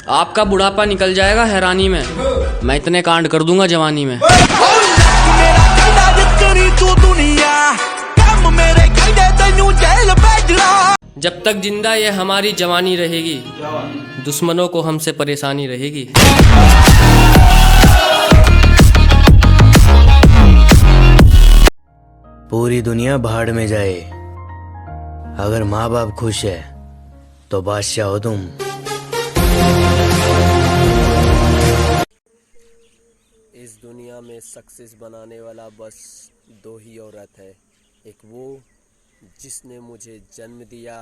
आपका बुढ़ापा निकल जाएगा हैरानी में, मैं इतने कांड कर दूंगा जवानी में। जब तक जिंदा ये हमारी जवानी रहेगी, दुश्मनों को हमसे परेशानी रहेगी। पूरी दुनिया भाड़ में जाए, अगर माँ बाप खुश है तो बादशाह हो तुम। इस दुनिया में सक्सेस बनाने वाला बस दो ही औरत है, एक वो जिसने मुझे जन्म दिया,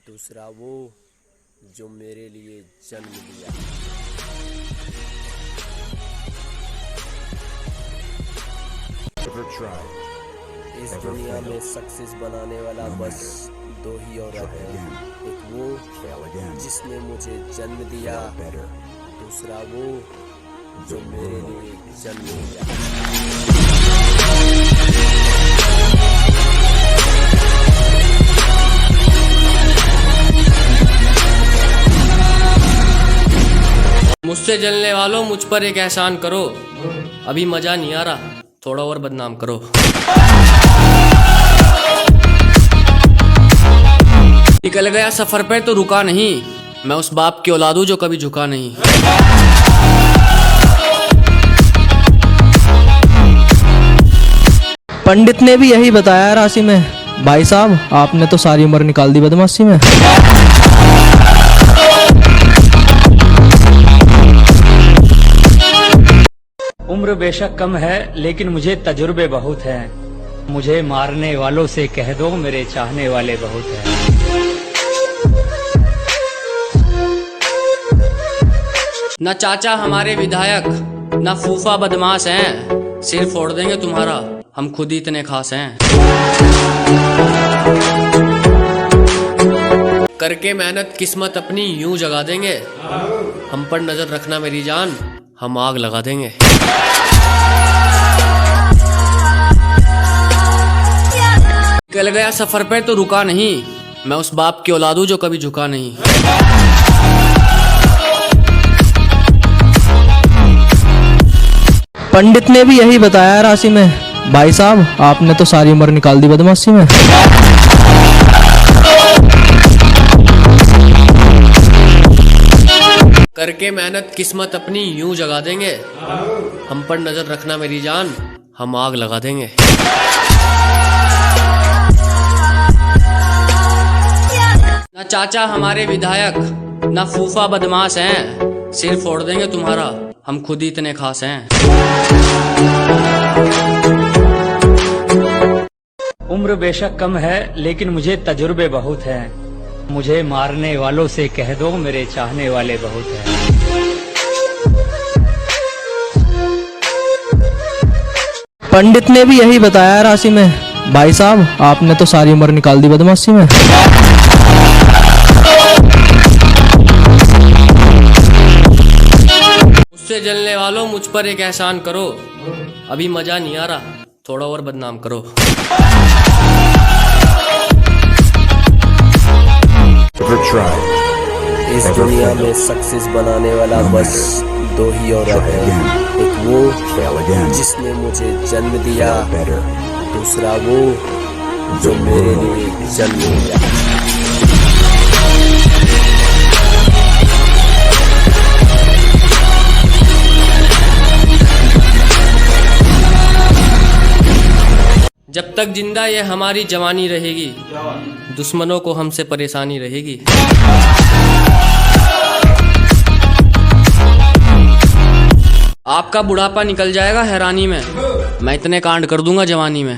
दूसरा वो जो मेरे लिए जन्म लिया। इस दुनिया में सक्सेस बनाने वाला बस दो ही औरत है, एक वो जिसने मुझे जन्म दिया, दूसरा वो जो मेरे लिए जन्म लिया। मुझसे जलने वालों मुझ पर एक एहसान करो, अभी मजा नहीं आ रहा, थोड़ा और बदनाम करो। निकल गया सफर पे तो रुका नहीं, मैं उस बाप की औलाद हूं जो कभी झुका नहीं। पंडित ने भी यही बताया राशि में। भाई साहब, आपने तो सारी उम्र निकाल दी बदमाशी में। उम्र बेशक कम है लेकिन मुझे तजुर्बे बहुत हैं। मुझे मारने वालों से कह दो मेरे चाहने वाले बहुत हैं। न चाचा हमारे विधायक, न फूफा बदमाश हैं, सिर फोड़ देंगे तुम्हारा, हम खुद ही इतने खास हैं। करके मेहनत किस्मत अपनी यूं जगा देंगे, हम पर नजर रखना मेरी जान, हम आग लगा देंगे। निकल गया सफर पे तो रुका नहीं, मैं उस बाप की औलाद हूं जो कभी झुका नहीं। पंडित ने भी यही बताया राशि में। भाई साहब, आपने तो सारी उम्र निकाल दी बदमाशी में। करके मेहनत किस्मत अपनी यूं जगा देंगे, हम पर नजर रखना मेरी जान, हम आग लगा देंगे। न चाचा हमारे विधायक, न फूफा बदमाश हैं, सिर फोड़ देंगे तुम्हारा, हम खुद ही इतने खास हैं। उम्र बेशक कम है लेकिन मुझे तजुर्बे बहुत हैं। मुझे मारने वालों से कह दो मेरे चाहने वाले बहुत हैं। पंडित ने भी यही बताया राशि में। भाई साहब, आपने तो सारी उम्र निकाल दी बदमाशी में। मुझसे जलने वालों मुझ पर एक एहसान करो, अभी मजा नहीं आ रहा, थोड़ा और बदनाम करो। इस दुनिया में सक्सेस बनाने वाला बस दो ही औरत है, एक वो जिसने मुझे जन्म दिया, दूसरा वो जो मेरे लिए जन्म लिया। जब तक जिंदा ये हमारी जवानी रहेगी, दुश्मनों को हमसे परेशानी रहेगी। आपका बुढ़ापा निकल जाएगा हैरानी में, मैं इतने कांड कर दूंगा जवानी में।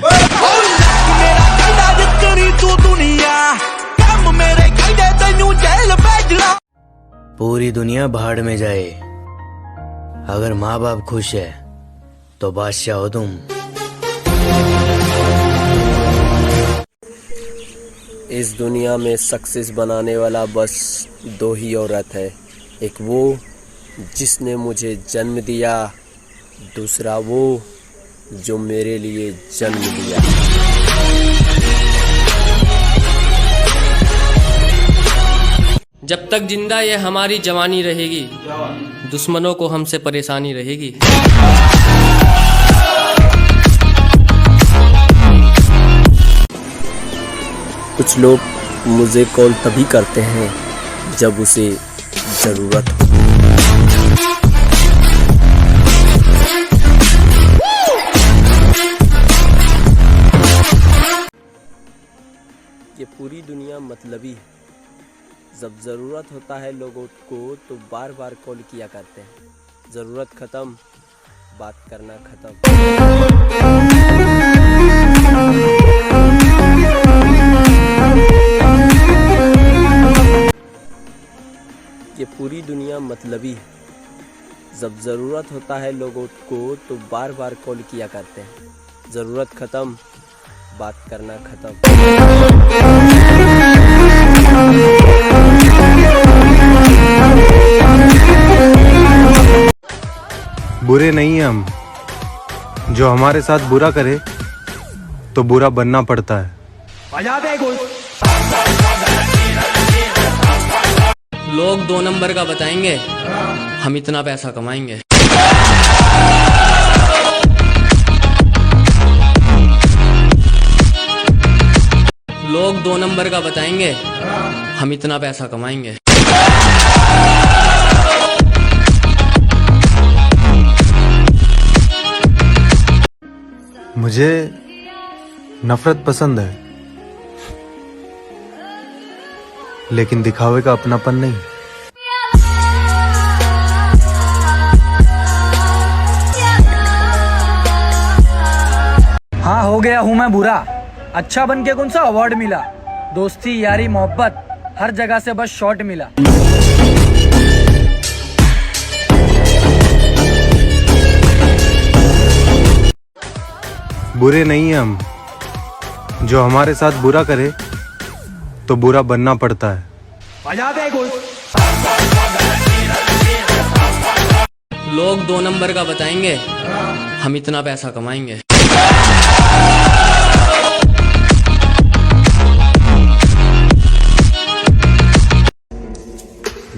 पूरी दुनिया भाड़ में जाए, अगर माँ बाप खुश है तो बादशाह हो तुम। इस दुनिया में सक्सेस बनाने वाला बस दो ही औरत है, एक वो जिसने मुझे जन्म दिया, दूसरा वो जो मेरे लिए जन्म लिया। जब तक जिंदा ये हमारी जवानी रहेगी, दुश्मनों को हमसे परेशानी रहेगी। कुछ लोग मुझे कॉल तभी करते हैं जब उसे ज़रूरत हो। ये पूरी दुनिया मतलबी है। जब ज़रूरत होता है लोगों को तो बार बार कॉल किया करते हैं। ज़रूरत ख़त्म, बात करना ख़त्म। ये पूरी दुनिया मतलबी है। जब ज़रूरत होता है लोगों को तो बार बार कॉल किया करते हैं। ज़रूरत ख़त्म, बात करना ख़त्म। बुरे नहीं हम, जो हमारे साथ बुरा करे तो बुरा बनना पड़ता है। लोग 2 नंबर का बताएंगे, हम इतना पैसा कमाएंगे। लोग 2 नंबर का बताएंगे, हम इतना पैसा कमाएंगे। मुझे नफरत पसंद है, लेकिन दिखावे का अपनापन नहीं। हाँ, हो गया हूँ मैं बुरा। अच्छा बन के कौन सा अवार्ड मिला? दोस्ती यारी मोहब्बत हर जगह से बस शॉट मिला। बुरे नहीं हम, जो हमारे साथ बुरा करे तो बुरा बनना पड़ता है। लोग 2 नंबर का बताएंगे, हम इतना पैसा कमाएंगे।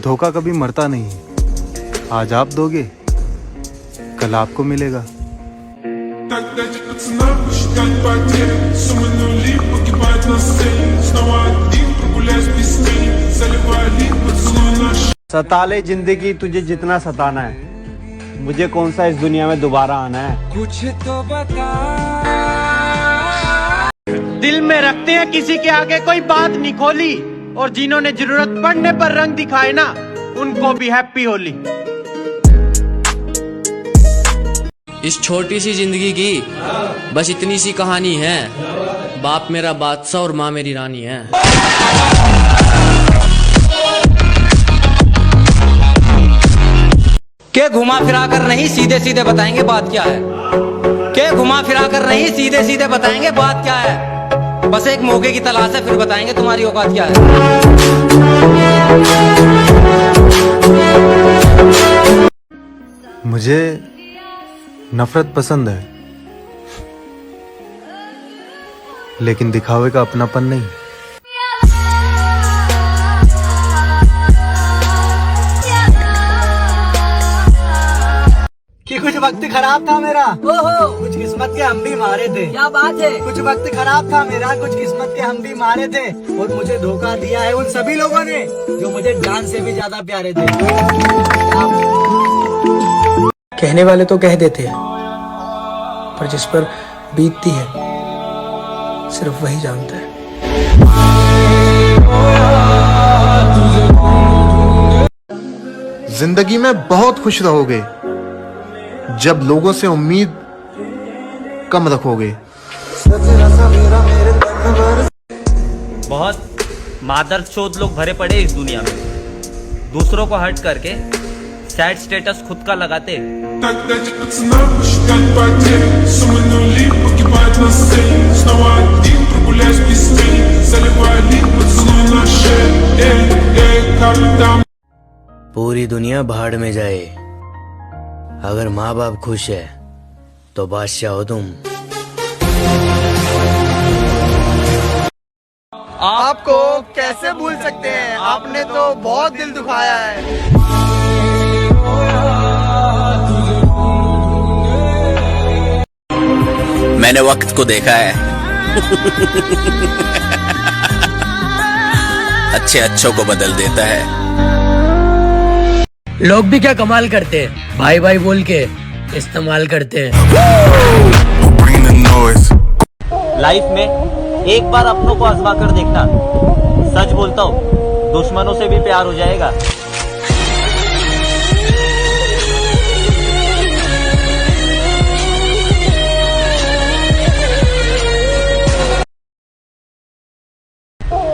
धोखा कभी मरता नहीं। आज आप दोगे, कल आपको मिलेगा। Тогда пацана посчитать потери. Суммы нули погибают на сцене. Снова один прогуляюсь без тени. Заливая лик, поцелуй наш. सताले जिंदगी तुझे जितना सताना है, मुझे कौन सा इस दुनिया में दोबारा आना है? कुछ तो बता। दिल में रखते हैं किसी के आगे कोई बात नहीं खोली, और जिन्होंने जरूरत पड़ने पर रंग दिखाए ना, उनको भी हैप्पी होली। इस छोटी सी जिंदगी की बस इतनी सी कहानी है। बाप मेरा बादशाह और माँ मेरी रानी है। के घुमा फिरा कर नहीं सीधे सीधे बताएंगे बात क्या है। के घुमा फिरा कर नहीं सीधे सीधे बताएंगे बात क्या है। बस एक मौके की तलाश है, फिर बताएंगे तुम्हारी औकात क्या है। मुझे नफरत पसंद है, लेकिन दिखावे का अपनापन नहीं। कि कुछ वक्त खराब था मेरा, ओहो कुछ किस्मत के हम भी मारे थे। क्या बात है? कुछ वक्त खराब था मेरा, कुछ किस्मत के हम भी मारे थे, और मुझे धोखा दिया है उन सभी लोगों ने जो मुझे जान से भी ज्यादा प्यारे थे। कहने वाले तो कह देते हैं, पर जिस पर बीतती है सिर्फ वही जानता है। जिंदगी में बहुत खुश रहोगे जब लोगों से उम्मीद कम रखोगे। बहुत मादरचोद लोग भरे पड़े इस दुनिया में, दूसरों को हर्ट करके सैड स्टेटस खुद का लगाते। Тогда пацана посчитать потери. Суммы нули погибают на сцене. Снова один прогуляюсь без тени. Заливая лик, поцелуй на шее. Как там? पूरी दुनिया भाड़ में जाए, अगर माँ बाप खुश है तो बादशाह हो तुम। आपको कैसे भूल सकते हैं, आपने तो बहुत दिल दुखाया है। मैंने वक्त को देखा है अच्छे अच्छों को बदल देता है। लोग भी क्या कमाल करते हैं, भाई भाई बोल के इस्तेमाल करते हैं। लाइफ में एक बार अपनों को आजमा कर देखना, सच बोलता हूँ दुश्मनों से भी प्यार हो जाएगा।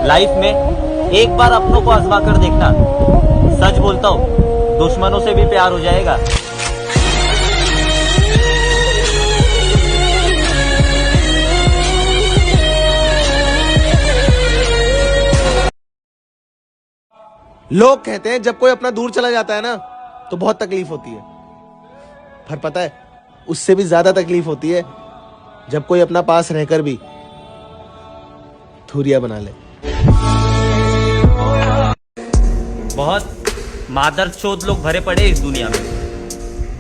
लाइफ में एक बार अपनों को आजमा कर देखना, सच बोलता हूँ दुश्मनों से भी प्यार हो जाएगा। लोग कहते हैं जब कोई अपना दूर चला जाता है ना तो बहुत तकलीफ होती है, पर पता है उससे भी ज्यादा तकलीफ होती है जब कोई अपना पास रहकर भी धुरिया बना ले। बहुत मादरचोद लोग भरे पड़े इस दुनिया में,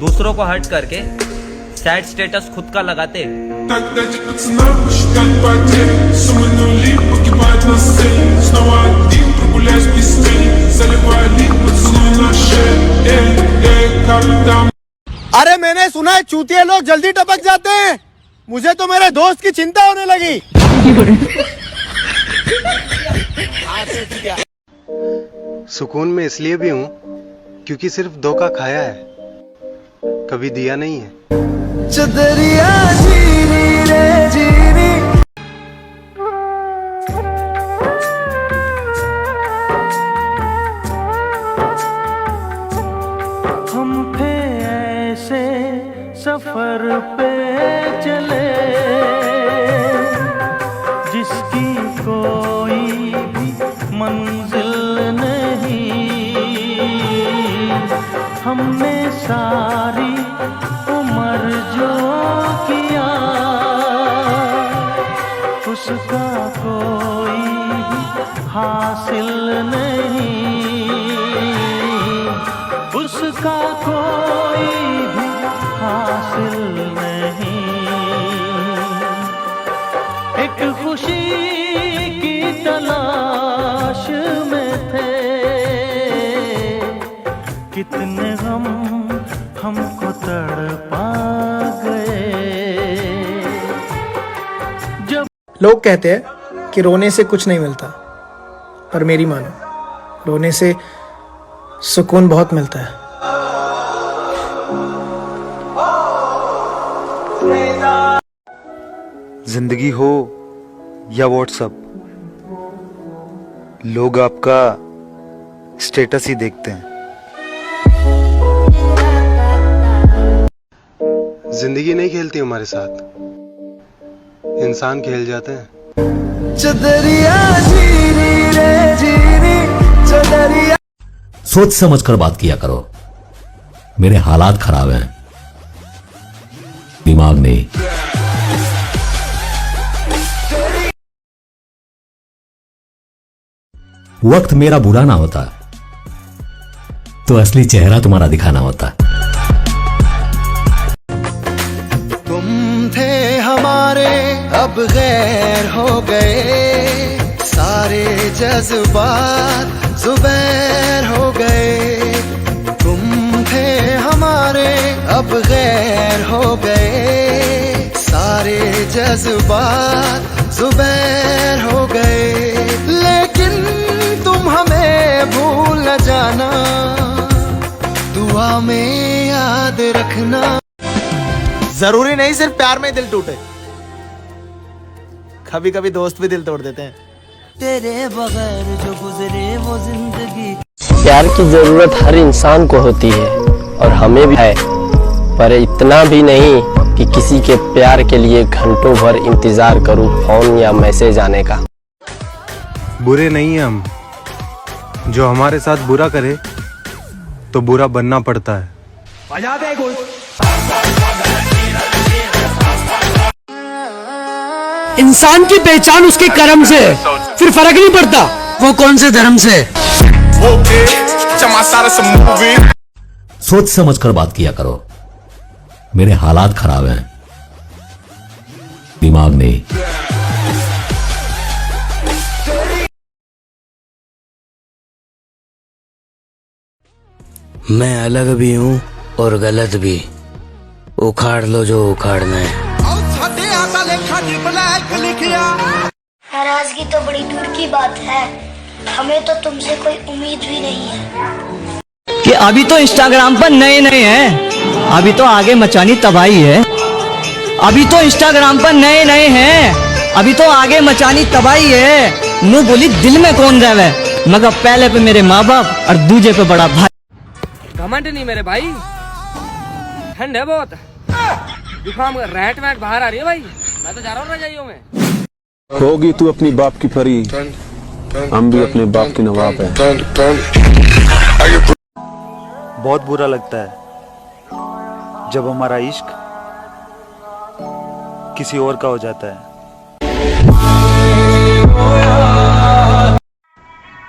दूसरों को हर्ट करके सैड स्टेटस खुद का लगाते। अरे मैंने सुना है चूतिए लोग जल्दी टपक जाते हैं, मुझे तो मेरे दोस्त की चिंता होने लगी। सुकून में इसलिए भी हूँ क्योंकि सिर्फ धोखा खाया है, कभी दिया नहीं है। चदरिया जीनी रे जीनी। हम थे ऐसे सफर पे चले जिसकी कोई भी मंजिल नहीं, हमने सारी उम्र जो किया उसका कोई भी हासिल नहीं, उसका कोई भी हासिल नहीं। एक खुशी की तलाश में थे, कितने गम हमको तड़पा गए। जब लोग कहते हैं कि रोने से कुछ नहीं मिलता, पर मेरी मानो रोने से सुकून बहुत मिलता है। जिंदगी हो या व्हाट्सएप, लोग आपका स्टेटस ही देखते हैं। जिंदगी नहीं खेलती हमारे साथ, इंसान खेल जाते हैं। चदरिया जीनी रे जीनी चदरिया। सोच समझ कर बात किया करो, मेरे हालात खराब हैं, दिमाग नहीं। वक्त मेरा बुरा ना होता तो असली चेहरा तुम्हारा दिखाना होता। तुम थे हमारे अब गैर हो गए, सारे जज्बात जुबैर हो गए। तुम थे हमारे अब गैर हो गए, सारे जज्बात जुबैर हो गए। लेकिन तुम हमें भूल न जाना, दुआ में याद रखना। जरूरी नहीं सिर्फ प्यार में दिल टूटे, कभी कभी दोस्त भी दिल तोड़ देते हैं। तेरे बगैर जो गुजरे वो जिंदगी। प्यार की जरूरत हर इंसान को होती है और हमें भी है, पर इतना भी नहीं कि किसी के प्यार के लिए घंटों भर इंतजार करूं फोन या मैसेज आने का। बुरे नहीं हम, जो हमारे साथ बुरा करे तो बुरा बनना पड़ता है। बजा दे कुछ। इंसान की पहचान उसके कर्म से, फिर फर्क नहीं पड़ता वो कौन से धर्म से। सोच समझ कर बात किया करो। मेरे हालात खराब हैं, दिमाग नहीं। मैं अलग भी हूँ और गलत भी। उखाड़ लो जो उखाड़ना है। नाराजगी तो बड़ी दूर की बात है, हमें तो तुमसे कोई उम्मीद भी नहीं है। कि अभी तो इंस्टाग्राम पर नए नए हैं, अभी तो आगे मचानी तबाही है। अभी तो इंस्टाग्राम पर नए नए हैं, अभी तो आगे मचानी तबाही है। मुंह बोली दिल में कौन रहे, मगर पहले पे मेरे माँ बाप और दूजे पे बड़ा भाई। घमंड नहीं मेरे भाई, ठंड है बहुत, जुकाम रैट वैट बाहर आ रही है भाई। मैं तो जा रहा हूँ रजाइयों में। होगी तू अपनी बाप की परी, हम भी अपने बाप के नवाब हैं। बहुत बुरा लगता है जब हमारा इश्क किसी और का हो जाता है।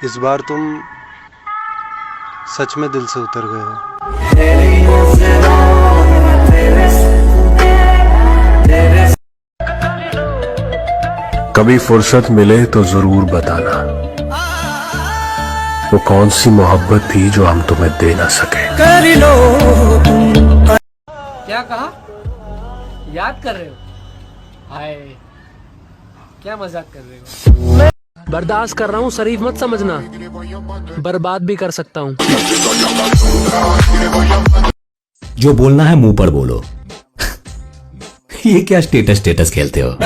इस बार तुम सच में दिल से उतर गए हो। कभी फुर्सत मिले तो जरूर बताना, वो कौन सी मोहब्बत थी जो हम तुम्हें दे ना सके। कर लो। क्या कहा? याद कर रहे हो? हाय, क्या मजाक कर रहे हो? बर्दाश्त कर रहा हूँ, शरीफ मत समझना, बर्बाद भी कर सकता हूँ। जो बोलना है मुंह पर बोलो। ये क्या स्टेटस खेलते हो?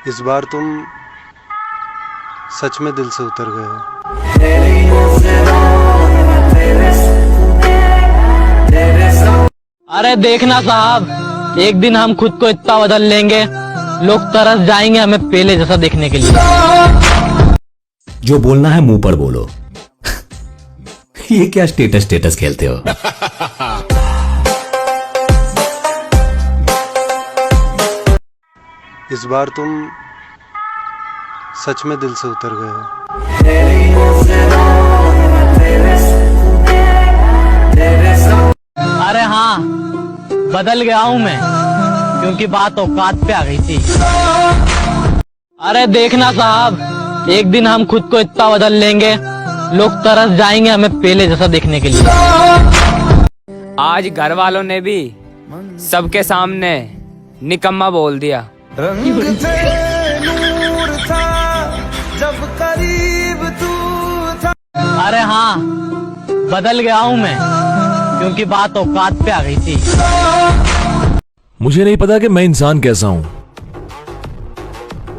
इस बार तुम सच में दिल से उतर गए हो। अरे देखना साहब, एक दिन हम खुद को इतना बदल लेंगे, लोग तरस जाएंगे हमें पहले जैसा देखने के लिए। जो बोलना है मुंह पर बोलो। ये क्या स्टेटस खेलते हो? इस बार तुम सच में दिल से उतर गए हो। अरे हाँ, बदल गया हूँ मैं, क्योंकि बात औकात पे आ गई थी। अरे देखना साहब, एक दिन हम खुद को इतना बदल लेंगे, लोग तरस जाएंगे हमें पहले जैसा देखने के लिए। आज घर वालों ने भी सबके सामने निकम्मा बोल दिया। रंग थे नूर था जब करीब तू था। अरे हाँ, बदल गया हूँ मैं, क्योंकि बात औकात पे आ गई थी। मुझे नहीं पता कि मैं इंसान कैसा हूं,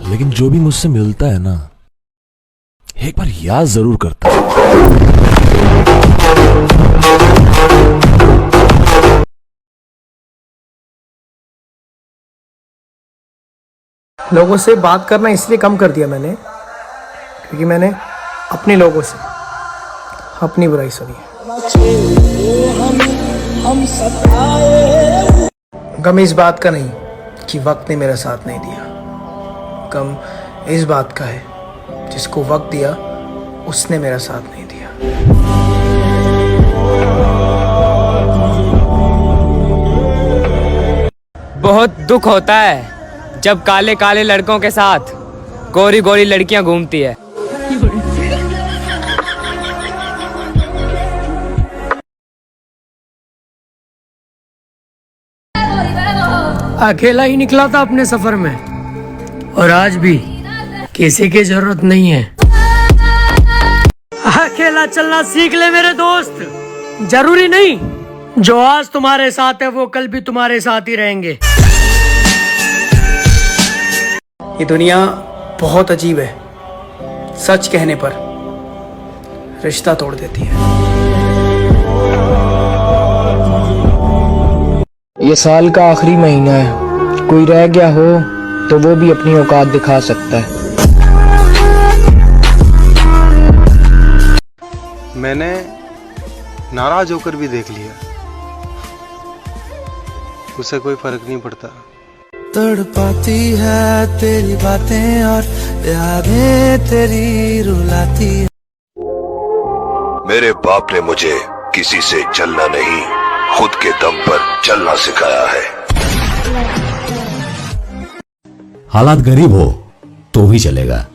लेकिन जो भी मुझसे मिलता है ना, एक बार याद जरूर करता है। लोगों से बात करना इसलिए कम कर दिया मैंने, क्योंकि मैंने अपने लोगों से अपनी बुराई सुनी है। गम इस बात का नहीं कि वक्त ने मेरा साथ नहीं दिया, गम इस बात का है जिसको वक्त दिया उसने मेरा साथ नहीं दिया। बहुत दुख होता है जब काले काले लड़कों के साथ गोरी गोरी लड़कियां घूमती है। अकेला ही निकला था अपने सफर में, और आज भी किसी की जरूरत नहीं है। अकेला चलना सीख ले मेरे दोस्त, जरूरी नहीं जो आज तुम्हारे साथ है वो कल भी तुम्हारे साथ ही रहेंगे। ये दुनिया बहुत अजीब है, सच कहने पर रिश्ता तोड़ देती है। ये साल का आखिरी महीना है, कोई रह गया हो तो वो भी अपनी औकात दिखा सकता है। मैंने नाराज होकर भी देख लिया उसे कोई फर्क नहीं पड़ता। तड़पाती है तेरी बातें और यादें तेरी रुलाती है। मेरे बाप ने मुझे किसी से जलना नहीं, खुद के दम पर चलना सिखाया है। हालात गरीब हो तो भी चलेगा,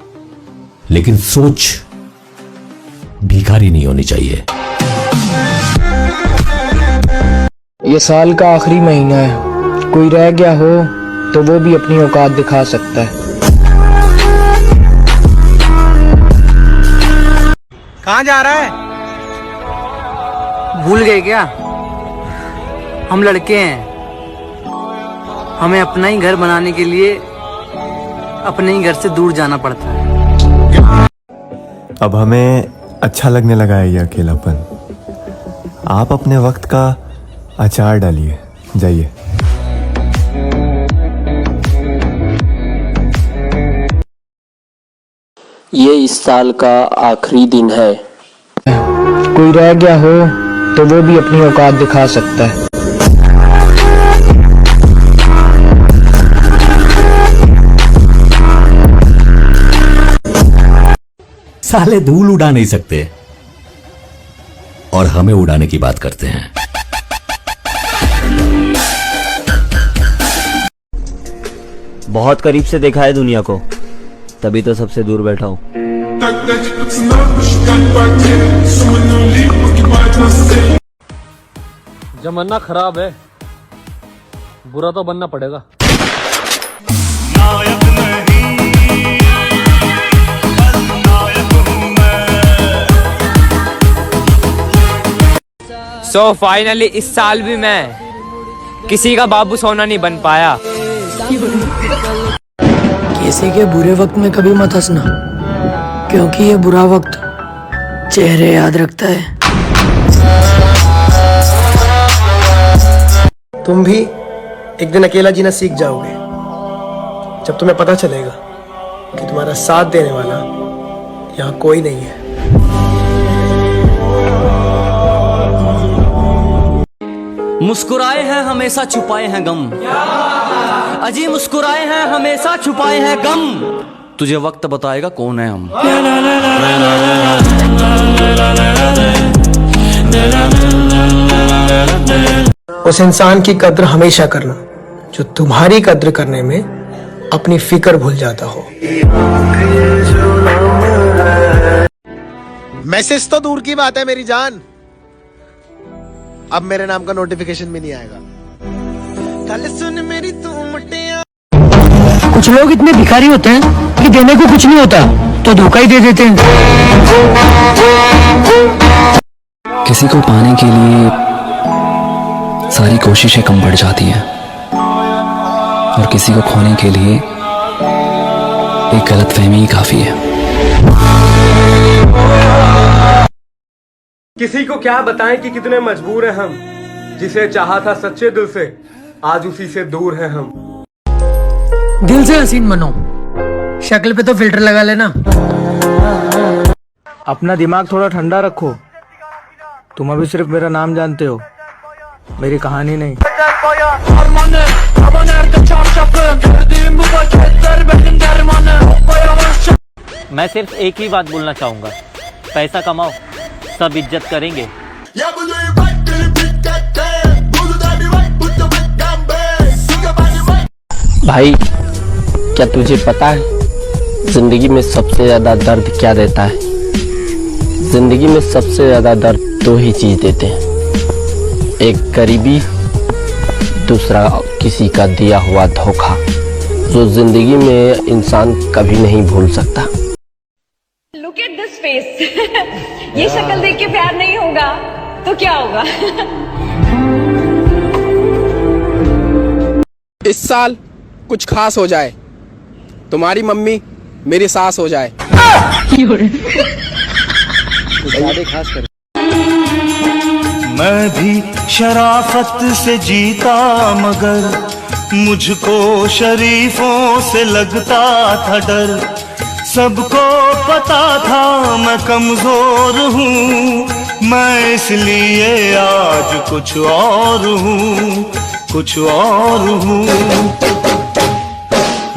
लेकिन सोच भिखारी नहीं होनी चाहिए। ये साल का आखिरी महीना है, कोई रह गया हो तो वो भी अपनी औकात दिखा सकता है। कहाँ जा रहा है? भूल गए क्या? हम लड़के हैं, हमें अपना ही घर बनाने के लिए अपने ही घर से दूर जाना पड़ता है। अब हमें अच्छा लगने लगा है ये अकेलापन। आप अपने वक्त का अचार डालिए, जाइए। ये इस साल का आखिरी दिन है। कोई रह गया हो तो वो भी अपनी औकात दिखा सकता है। साले धूल उड़ा नहीं सकते और हमें उड़ाने की बात करते हैं। बहुत करीब से देखा है दुनिया को, तभी तो सबसे दूर बैठा हूं। जमाना खराब है, बुरा तो बनना पड़ेगा। सो फाइनली इस साल भी मैं किसी का बाबू सोना नहीं बन पाया। किसी के बुरे वक्त में कभी मत हंसना, क्योंकि ये बुरा वक्त चेहरे याद रखता है। तुम भी एक दिन अकेला जीना सीख जाओगे, जब तुम्हें पता चलेगा कि तुम्हारा साथ देने वाला यहाँ कोई नहीं है। मुस्कुराए हैं हमेशा छुपाए हैं गम, अजी मुस्कुराए हैं हमेशा छुपाए हैं गम। तुझे वक्त बताएगा कौन है हम। उस इंसान की कद्र हमेशा करना जो तुम्हारी कद्र करने में अपनी फिक्र भूल जाता हो। मैसेज तो दूर की बात है मेरी जान, अब मेरे नाम का नोटिफिकेशन भी नहीं आएगा। कल सुन मेरी तू मुटिया। कुछ लोग इतने भिखारी होते हैं कि देने को कुछ नहीं होता तो धोखा ही दे देते हैं। किसी को पाने के लिए सारी कोशिशें कम पड़ जाती हैं, और किसी को खोने के लिए एक गलतफहमी ही काफी है। किसी को क्या बताएं कि कितने मजबूर हैं हम, जिसे चाहा था सच्चे दिल से आज उसी से दूर हैं हम। दिल से हसीन बनो, शक्ल पे तो फिल्टर लगा लेना। अपना दिमाग थोड़ा ठंडा रखो, तुम अभी सिर्फ मेरा नाम जानते हो, मेरी कहानी नहीं। मैं सिर्फ एक ही बात बोलना चाहूंगा, पैसा कमाओ, सब इज्जत करेंगे। भाई क्या तुझे पता है जिंदगी में सबसे ज्यादा दर्द क्या देता है? जिंदगी में सबसे ज्यादा दर्द दो ही चीज देते हैं, एक गरीबी, दूसरा किसी का दिया हुआ धोखा, जो जिंदगी में इंसान कभी नहीं भूल सकता। Look at this face. ये शक्ल देख के प्यार नहीं होगा तो क्या होगा? इस साल कुछ खास हो जाए, तुम्हारी मम्मी मेरी सास हो जाए। खास कर मैं भी शराफत से जीता, मगर मुझको शरीफों से लगता था डर। सबको पता था मैं कमजोर हूँ, मैं इसलिए आज कुछ और हूँ। कुछ और हूँ।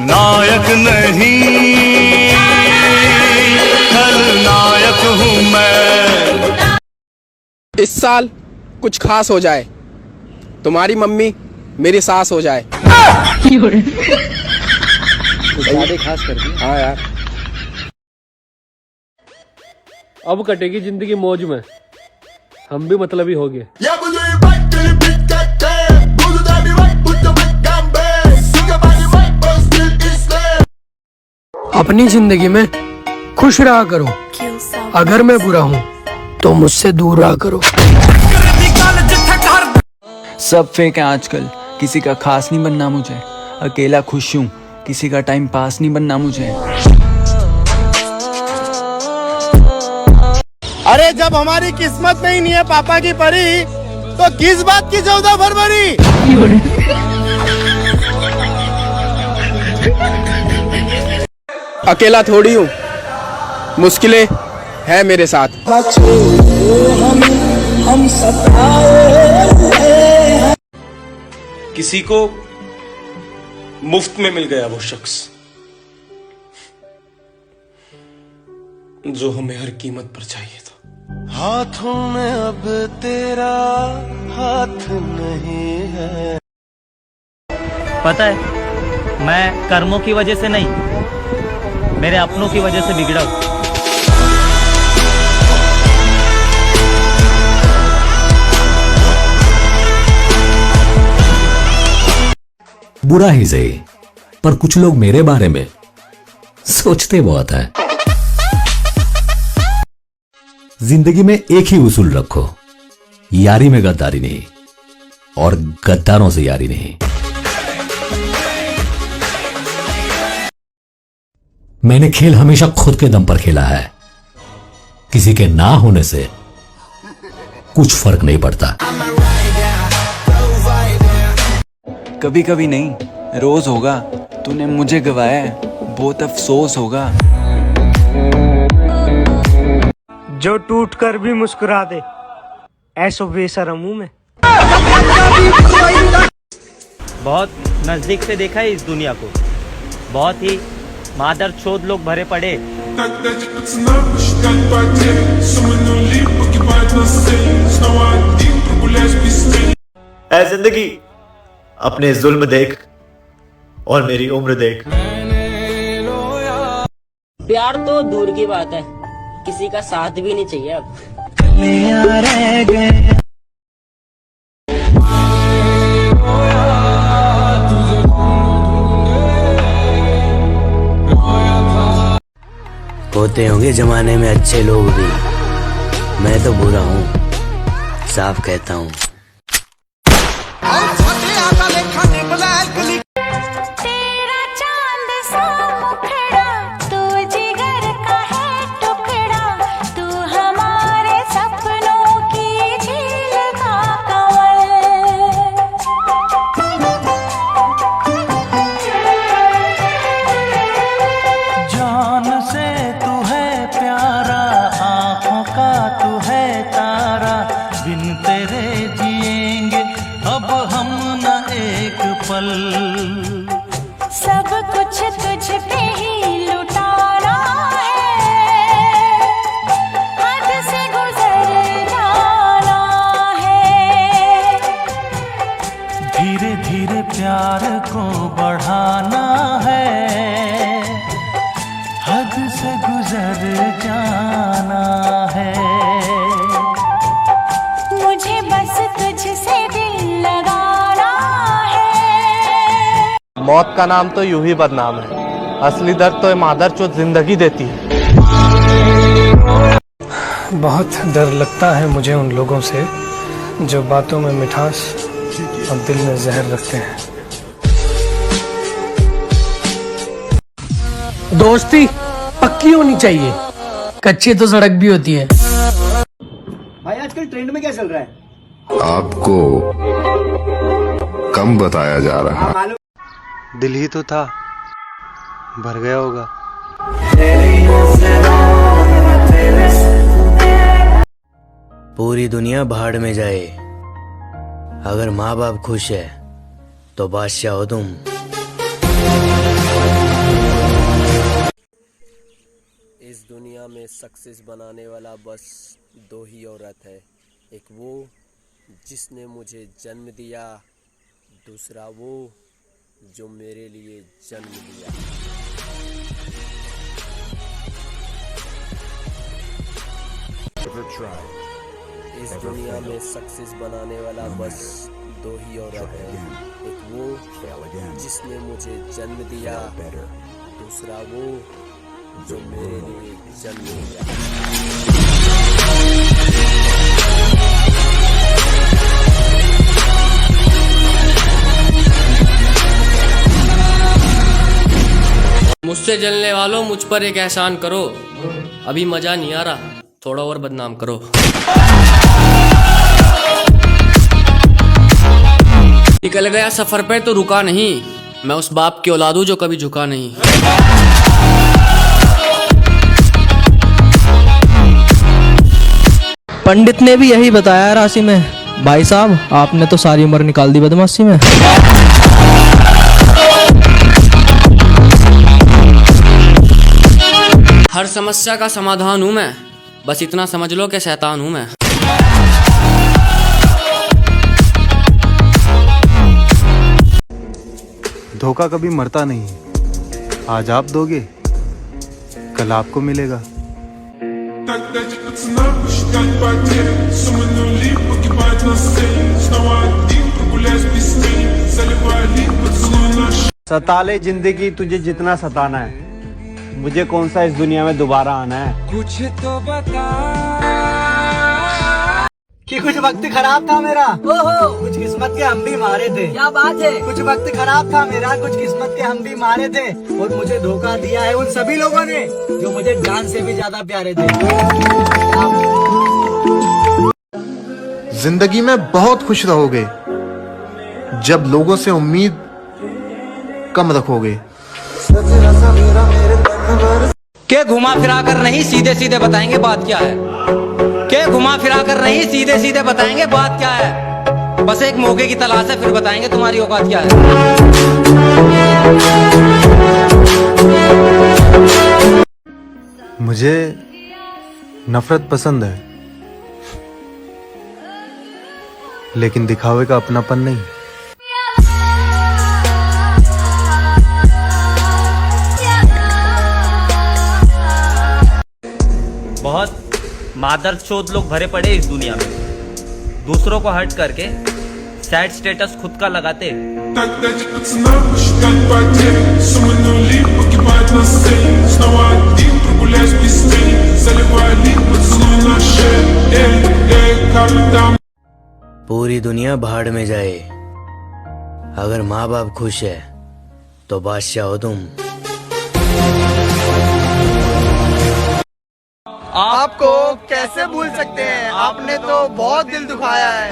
नायक नहीं खलनायक हूँ मैं। इस साल कुछ खास हो जाए, तुम्हारी मम्मी मेरी सास हो जाए। ज्यादा खास कर दी। हाँ यार। अब कटेगी जिंदगी मौज में, हम भी मतलबी हो गए। अपनी जिंदगी में खुश रहा करो, अगर मैं बुरा हूँ तो मुझसे दूर रहा करो। सब फेक है आजकल, किसी का खास नहीं बनना मुझे। अकेला खुश हूँ, किसी का टाइम पास नहीं बनना मुझे। अरे जब हमारी किस्मत में ही नहीं है पापा की परी, तो किस बात की 14 फरवरी। अकेला थोड़ी हूँ, मुश्किलें है मेरे साथ। किसी को मुफ्त में मिल गया वो शख्स जो हमें हर कीमत पर चाहिए था। हाथों में अब तेरा हाथ नहीं है। पता है, मैं कर्मों की वजह से नहीं, मेरे अपनों की वजह से बिगड़ा हूं। बुरा ही सही, पर कुछ लोग मेरे बारे में सोचते बहुत है। जिंदगी में एक ही उसूल रखो, यारी में गद्दारी नहीं, और गद्दारों से यारी नहीं। मैंने खेल हमेशा खुद के दम पर खेला है, किसी के ना होने से कुछ फर्क नहीं पड़ता। कभी कभी नहीं, रोज होगा। तूने मुझे गवाया है, बहुत अफसोस होगा। जो टूट कर भी मुस्कुरा दे, ऐसो बेशरम हूं मैं। बहुत नजदीक से देखा है इस दुनिया को, बहुत ही मादरचोद लोग भरे पड़े। ऐ जिंदगी, अपने जुल्म देख और मेरी उम्र देख। प्यार तो दूर की बात है, किसी का साथ भी नहीं चाहिए अब। होते होंगे जमाने में अच्छे लोग भी, मैं तो बुरा हूँ, साफ कहता हूँ। तेरा चांद सा मुखड़ा, तू जिगर का है टुकड़ा, तू हमारे सपनों की झील का जान से तू है प्यारा, आंखों का तू है तारा, बिन तेरे जिएंगे अब हम न एक पल। सब कुछ तुझ पे ही लुटाना है, हद से गुजर जाना है। धीरे धीरे प्यार को बढ़ाना है, हद से गुजर जाना है। मुझे बस तुझसे दिल लगाना है। मौत का नाम तो यूं ही बदनाम है, असली दर्द तो ये मादरचोद जिंदगी देती है। बहुत डर लगता है मुझे उन लोगों से जो बातों में मिठास और दिल में जहर रखते हैं। दोस्ती पक्की होनी चाहिए, कच्ची तो सड़क भी होती है। भाई आजकल ट्रेंड में क्या चल रहा है? आपको कम बताया जा रहा है। दिल ही तो था, भर गया होगा। पूरी दुनिया भाड़ में जाए, अगर माँ बाप खुश है तो बादशाह हो तुम। इस दुनिया में सक्सेस बनाने वाला बस दो ही औरत है, एक वो जिसने मुझे जन्म दिया, दूसरा वो जो मेरे लिए जन्म लिया। इस दुनिया में सक्सेस बनाने वाला बस दो ही औरत है, एक वो जिसने मुझे जन्म दिया, दूसरा वो जो मेरे लिए जन्म लिया। मुझसे जलने वालों, मुझ पर एक एहसान करो। अभी मजा नहीं आ रहा, थोड़ा और बदनाम करो। निकल गया सफर पे तो रुका नहीं, मैं उस बाप की औलाद हूं जो कभी झुका नहीं। पंडित ने भी यही बताया राशि में। भाई साहब, आपने तो सारी उम्र निकाल दी बदमाशी में। हर समस्या का समाधान हूं मैं, बस इतना समझ लो कि शैतान हूं मैं। धोखा कभी मरता नहीं है। आज आप दोगे, कल आपको मिलेगा। सताले जिंदगी तुझे जितना सताना है, मुझे कौन सा इस दुनिया में दोबारा आना है। कुछ तो बता कि कुछ वक्त खराब था मेरा। ओहो, कुछ किस्मत के हम भी मारे थे। क्या बात है। कुछ वक्त खराब था मेरा, कुछ किस्मत के हम भी मारे थे, और मुझे धोखा दिया है उन सभी लोगों ने जो मुझे जान से भी ज्यादा प्यारे थे। जिंदगी में बहुत खुश रहोगे जब लोगों से उम्मीद कम रखोगे। के घुमा फिरा कर नहीं सीधे सीधे बताएंगे बात क्या है। के घुमा फिरा कर नहीं सीधे सीधे बताएंगे बात क्या है। बस एक मौके की तलाश है, फिर बताएंगे तुम्हारी औकात क्या है। मुझे नफरत पसंद है, लेकिन दिखावे का अपनापन नहीं। बहुत मादरचोद लोग भरे पड़े इस दुनिया में, दूसरों को हर्ट करके सैड स्टेटस खुद का लगाते। पूरी दुनिया भाड़ में जाए, अगर माँ बाप खुश है तो बादशाह हो तुम। आपको कैसे भूल सकते हैं, आपने तो बहुत दिल दुखाया है।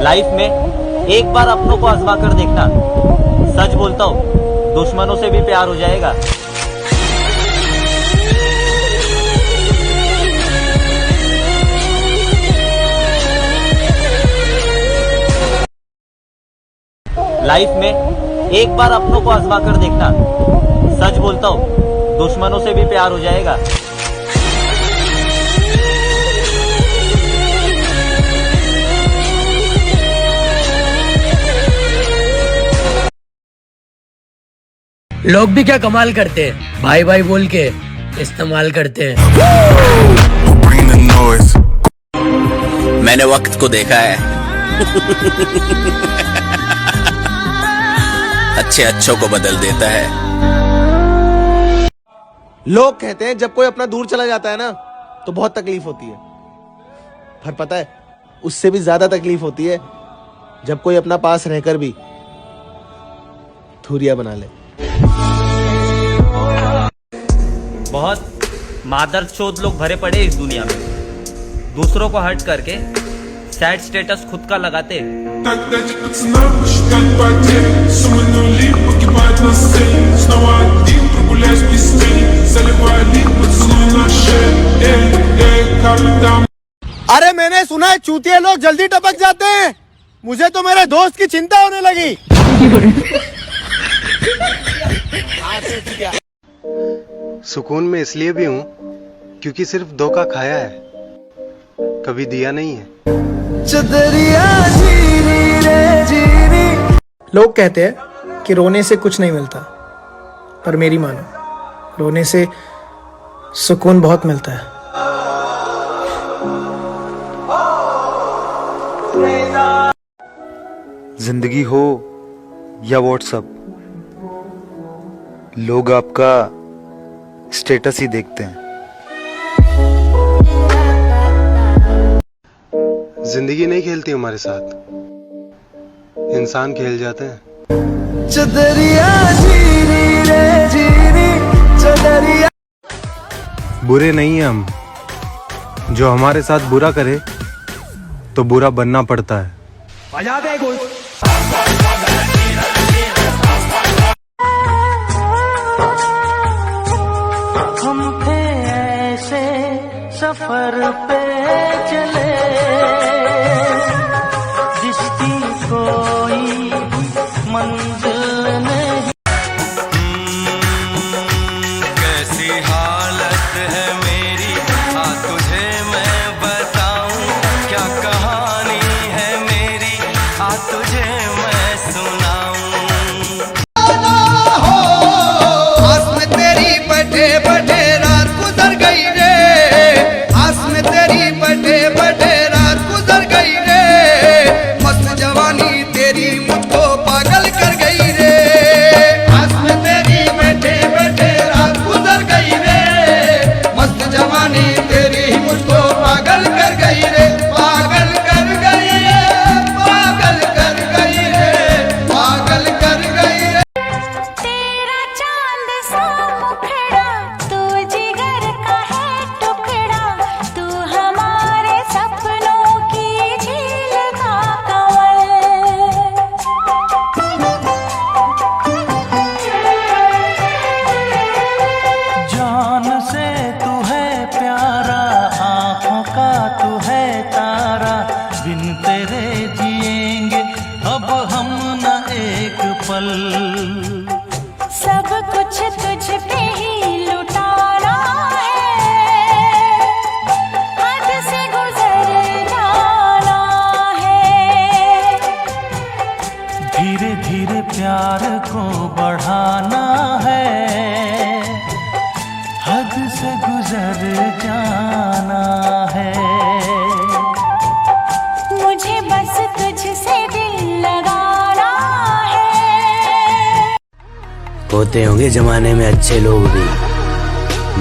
लाइफ में एक बार अपनों को आजमा कर देखना, सच बोलता हूँ दुश्मनों से भी प्यार हो जाएगा। लाइफ में एक बार अपनों को आजमा कर देखना, सच बोलता हूँ दुश्मनों से भी प्यार हो जाएगा। लोग भी क्या कमाल करते हैं, भाई भाई बोल के इस्तेमाल करते हैं। मैंने वक्त को देखा है। अच्छे अच्छों को बदल देता है। लोग कहते हैं जब कोई अपना दूर चला जाता है ना तो बहुत तकलीफ होती है, पर पता है उससे भी ज्यादा तकलीफ होती है जब कोई अपना पास रहकर भी धूरिया बना ले। बहुत मादरचोद लोग भरे पड़े इस दुनिया में, दूसरों को हर्ट करके सैड स्टेटस खुद का लगाते। अरे मैंने सुना है चूतिए लोग जल्दी टपक जाते हैं। मुझे तो मेरे दोस्त की चिंता होने लगी। सुकून में इसलिए भी हूँ क्योंकि सिर्फ धोखा खाया है, कभी दिया नहीं है। लोग कहते हैं कि रोने से कुछ नहीं मिलता, पर मेरी मानो, रोने से सुकून बहुत मिलता है। जिंदगी हो या व्हाट्सएप, लोग आपका स्टेटस ही देखते हैं। जिंदगी नहीं खेलती हमारे साथ, इंसान खेल जाते हैं। बुरे नहीं हैं हम, जो हमारे साथ बुरा करे तो बुरा बनना पड़ता है। बजा दे कुछ। हम थे ऐसे सफर पे चले जिसकी कोई मंजिल नहीं। कैसी हालत है मेरी, हाँ तुझे मैं बताऊं, क्या कहानी है मेरी, हाँ तुझे मैं सुनाऊं। आस में तेरी बैठे बैठे रात गुजर गई रे, आस में तेरी बैठे बैठे रात गुजर गई रे, मस्त जवानी तेरी मुझको पागल कर गई रे। आस में तेरी बैठे बैठे रात गुजर गई रे, मस्त जवानी तेरी मुझको पागल कर गई रे, पागल कर गई रे, पागल कर गई रे, पागल कर गई रे। तेरा चांद सा मुखड़ा, तू जिगर का है टुकड़ा, तू हमारे सपनों की झील का जान से तू है प्यारा, आँखों का तू है तारा, बिन तेरे जिएंगे अब हम न एक पल। सब कुछ तुझ पे ही लुटाना है, हद से गुजर जाना है। धीरे धीरे प्यार को बढ़ाना है, हद से गुजर जाना है। मुझे बस तुझसे दिल लगाना है। होते होंगे जमाने में अच्छे लोग भी,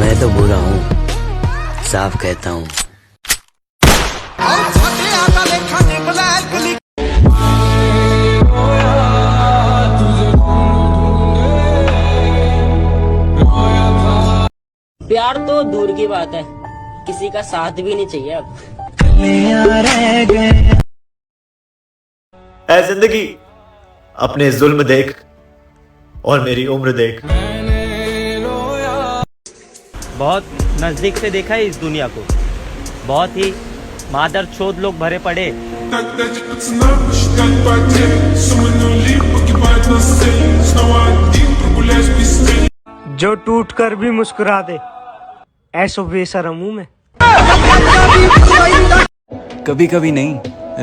मैं तो बुरा हूँ, साफ कहता हूँ। प्यार तो दूर की बात है, किसी का साथ भी नहीं चाहिए अब। ऐ जिंदगी अपने जुल्म देख और मेरी उम्र देख। बहुत नजदीक से देखा है इस दुनिया को, बहुत ही मादरचोद लोग भरे पड़े। जो टूट कर भी मुस्कुरा दे, ऐसो बेशरम हूं मैं। कभी कभी नहीं,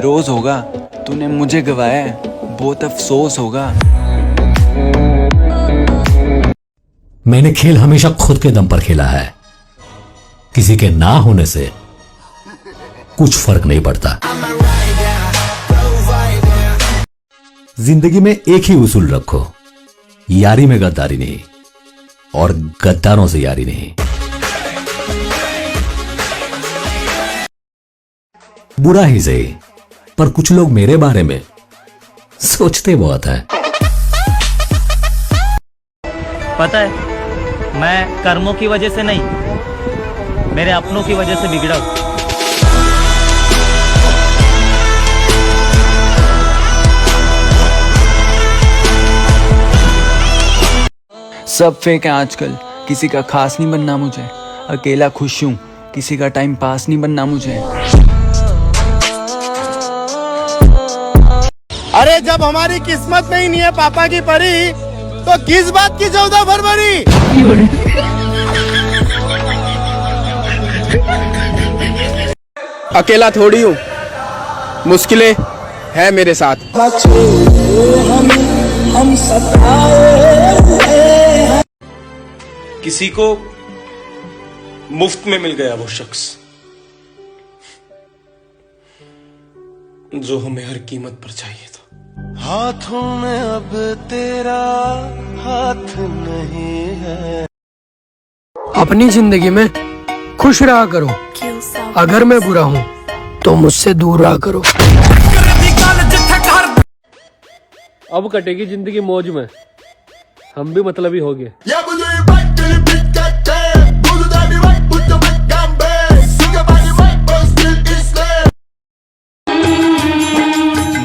रोज होगा, तूने मुझे गवाया है, बहुत अफसोस होगा। मैंने खेल हमेशा खुद के दम पर खेला है, किसी के ना होने से कुछ फर्क नहीं पड़ता। जिंदगी में एक ही उसूल रखो, यारी में गद्दारी नहीं, और गद्दारों से यारी नहीं। बुरा ही सही, पर कुछ लोग मेरे बारे में सोचते बहुत हैं। पता है, मैं कर्मों की वजह से नहीं, मेरे अपनों की वजह से बिगड़ा हूं। सब फेक है आजकल, किसी का खास नहीं बनना मुझे, अकेला खुश हूँ, किसी का टाइम पास नहीं बनना मुझे। अरे जब हमारी किस्मत में ही नहीं है पापा की परी, तो किस बात की 14 फरवरी? अकेला थोड़ी हूँ, मुश्किलें है मेरे साथ। किसी को मुफ्त में मिल गया वो शख्स जो हमें हर कीमत पर चाहिए था। हाथों में अब तेरा हाथ नहीं है। अपनी जिंदगी में खुश रहा करो, अगर मैं बुरा हूँ तो मुझसे दूर रहा करो। अब कटेगी जिंदगी मौज में, हम भी मतलबी हो गए।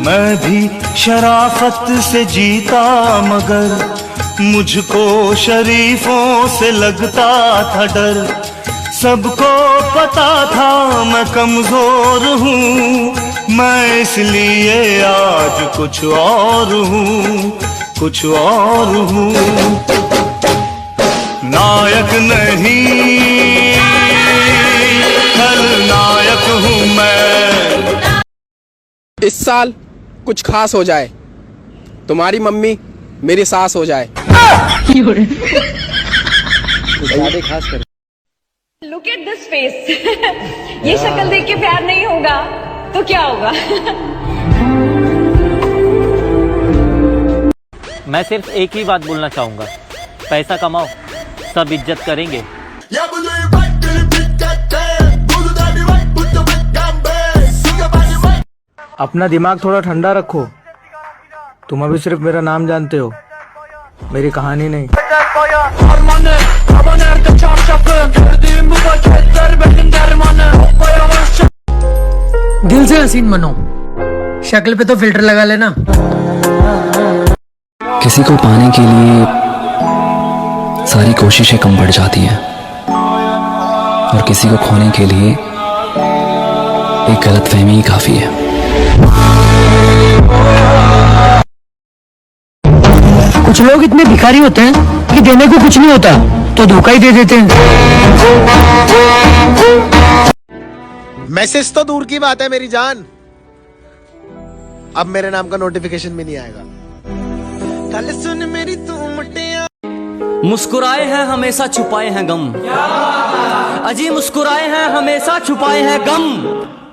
मैं भी शराफत से जीता मगर मुझको शरीफों से लगता था डर। सबको पता था मैं कमजोर हूँ, मैं इसलिए आज कुछ और हूँ, कुछ और हूँ। नायक नहीं खलनायक हूँ मैं। इस साल कुछ खास हो जाए, तुम्हारी मम्मी मेरी सास हो जाए। खास कर। Look at this face. ये शक्ल देख के प्यार नहीं होगा तो क्या होगा? मैं सिर्फ एक ही बात बोलना चाहूंगा, पैसा कमाओ, सब इज्जत करेंगे। अपना दिमाग थोड़ा ठंडा रखो। तुम अभी सिर्फ मेरा नाम जानते हो, मेरी कहानी नहीं। दिल से हसीन बनो, शक्ल पे तो फिल्टर लगा लेना। किसी को पाने के लिए सारी कोशिशें कम पड़ जाती हैं और किसी को खोने के लिए एक गलतफहमी ही काफी है। कुछ लोग इतने भिखारी होते हैं कि देने को कुछ नहीं होता तो धोखा ही दे देते हैं। मैसेज तो दूर की बात है मेरी जान, अब मेरे नाम का नोटिफिकेशन भी नहीं आएगा। कल सुन मेरी तू मुटिया। मुस्कुराए हैं हमेशा छुपाए हैं गम, अजी मुस्कुराए हैं हमेशा छुपाए हैं गम।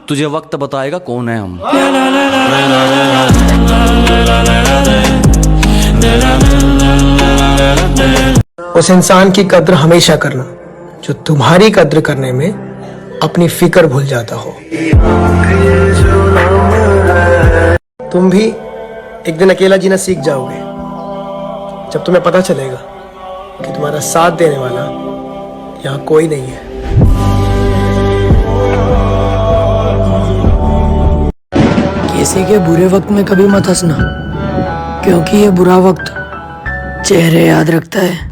तुझे वक्त बताएगा कौन है हम। उस इंसान की कद्र हमेशा करना जो तुम्हारी कद्र करने में अपनी फिक्र भूल जाता हो। तुम भी एक दिन अकेला जीना सीख जाओगे जब तुम्हें पता चलेगा कि तुम्हारा साथ देने वाला यहाँ कोई नहीं है। किसी के बुरे वक्त में कभी मत हंसना, क्योंकि ये बुरा वक्त चेहरे याद रखता है।